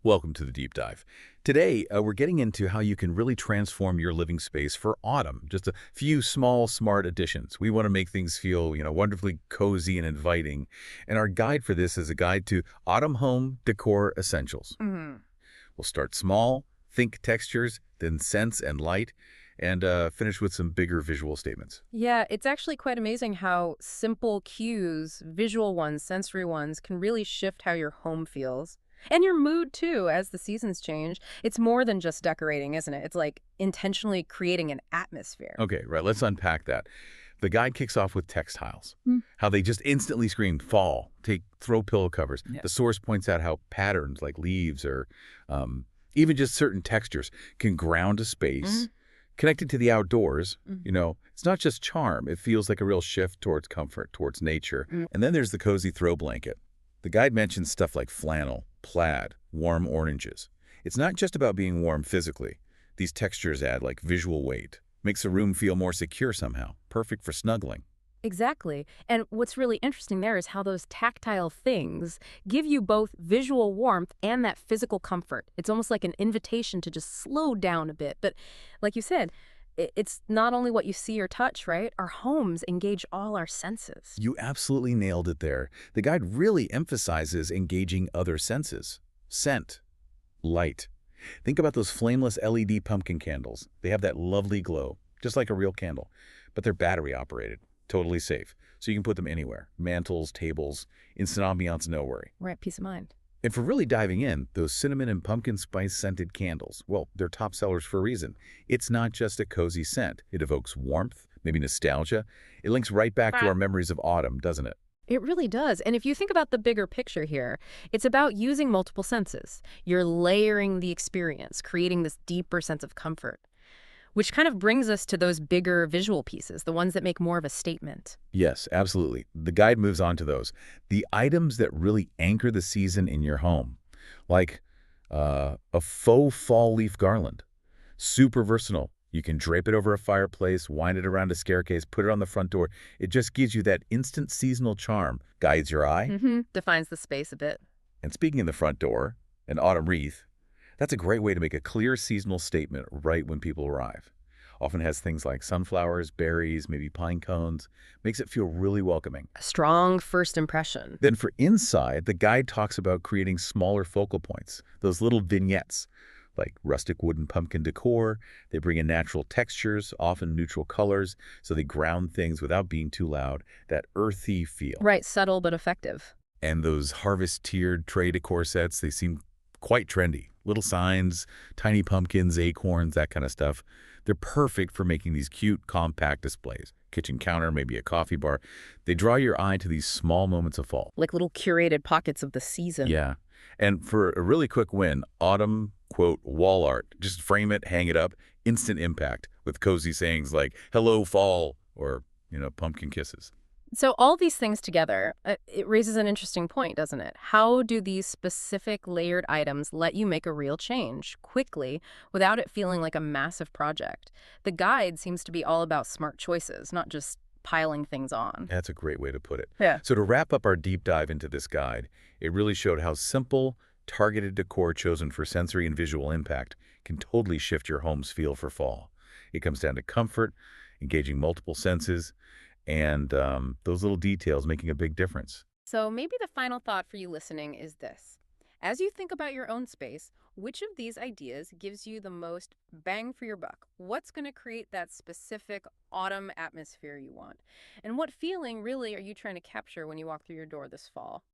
Welcome to the deep dive. Today, we're getting into how you can really transform your living space for autumn. Just a few small, smart additions. We want to make things feel, wonderfully cozy and inviting. And our guide for this is a guide to autumn home decor essentials. Mhm. We'll start small, think textures, then scents and light, and finish with some bigger visual statements. Yeah, it's actually quite amazing how simple cues, visual ones, sensory ones, can really shift how your home feels. And your mood, too, as the seasons change. It's more than just decorating, isn't it? It's like intentionally creating an atmosphere. Okay, right, let's unpack that. The guide kicks off with textiles, Mm. how they just instantly scream fall, throw pillow covers. Yeah. The source points out how patterns like leaves or even just certain textures can ground a space. Hmm. Connected to the outdoors, Mm. it's not just charm. It feels like a real shift towards comfort, towards nature. Mm. And then there's the cozy throw blanket. The guide mentions stuff like flannel, plaid, warm oranges. It's not just about being warm physically. These textures add like visual weight. Makes the room feel more secure somehow. Perfect for snuggling. Exactly. And what's really interesting there is how those tactile things give you both visual warmth and that physical comfort. It's almost like an invitation to just slow down a bit. But like you said, it's not only what you see or touch, right? Our homes engage all our senses. You absolutely nailed it there. The guide really emphasizes engaging other senses. Scent, light. Think about those flameless LED pumpkin candles. They have that lovely glow, just like a real candle, but they're battery operated, totally safe. So you can put them anywhere. Mantles, tables, instant ambiance, no worry. Right, peace of mind. And for really diving in, those cinnamon and pumpkin spice scented candles, well, they're top sellers for a reason. It's not just a cozy scent. It evokes warmth, maybe nostalgia. It links right back to our memories of autumn, doesn't it? It really does. And if you think about the bigger picture here, it's about using multiple senses. You're layering the experience, creating this deeper sense of comfort, which kind of brings us to those bigger visual pieces, the ones that make more of a statement. Yes, absolutely. The guide moves on to those. The items that really anchor the season in your home, like a faux fall leaf garland. Super versatile. You can drape it over a fireplace, wind it around a staircase, put it on the front door. It just gives you that instant seasonal charm, guides your eye. Defines the space a bit. And speaking of the front door, an autumn wreath, that's a great way to make a clear seasonal statement right when people arrive. Often has things like sunflowers, berries, maybe pine cones. Makes it feel really welcoming. A strong first impression. Then for inside, the guide talks about creating smaller focal points, those little vignettes, like rustic wooden pumpkin decor. They bring in natural textures, often neutral colors, so they ground things without being too loud, that earthy feel. Right, subtle but effective. And those harvest tiered tray decor sets, they seem quite trendy. Little signs, tiny pumpkins, acorns, that kind of stuff. They're perfect for making these cute, compact displays. Kitchen counter, maybe a coffee bar. They draw your eye to these small moments of fall. Like little curated pockets of the season. Yeah. And for a really quick win, autumn, quote, wall art. Just frame it, hang it up, instant impact with cozy sayings like, hello, fall, or, pumpkin kisses. So all these things together, it raises an interesting point, doesn't it? How do these specific layered items let you make a real change quickly without it feeling like a massive project? The guide seems to be all about smart choices, not just piling things on. That's a great way to put it. Yeah. So to wrap up our deep dive into this guide, it really showed how simple, targeted decor chosen for sensory and visual impact can totally shift your home's feel for fall. It comes down to comfort, engaging multiple senses, and those little details making a big difference. So maybe the final thought for you listening is this. As you think about your own space, which of these ideas gives you the most bang for your buck? What's going to create that specific autumn atmosphere you want? And what feeling really are you trying to capture when you walk through your door this fall?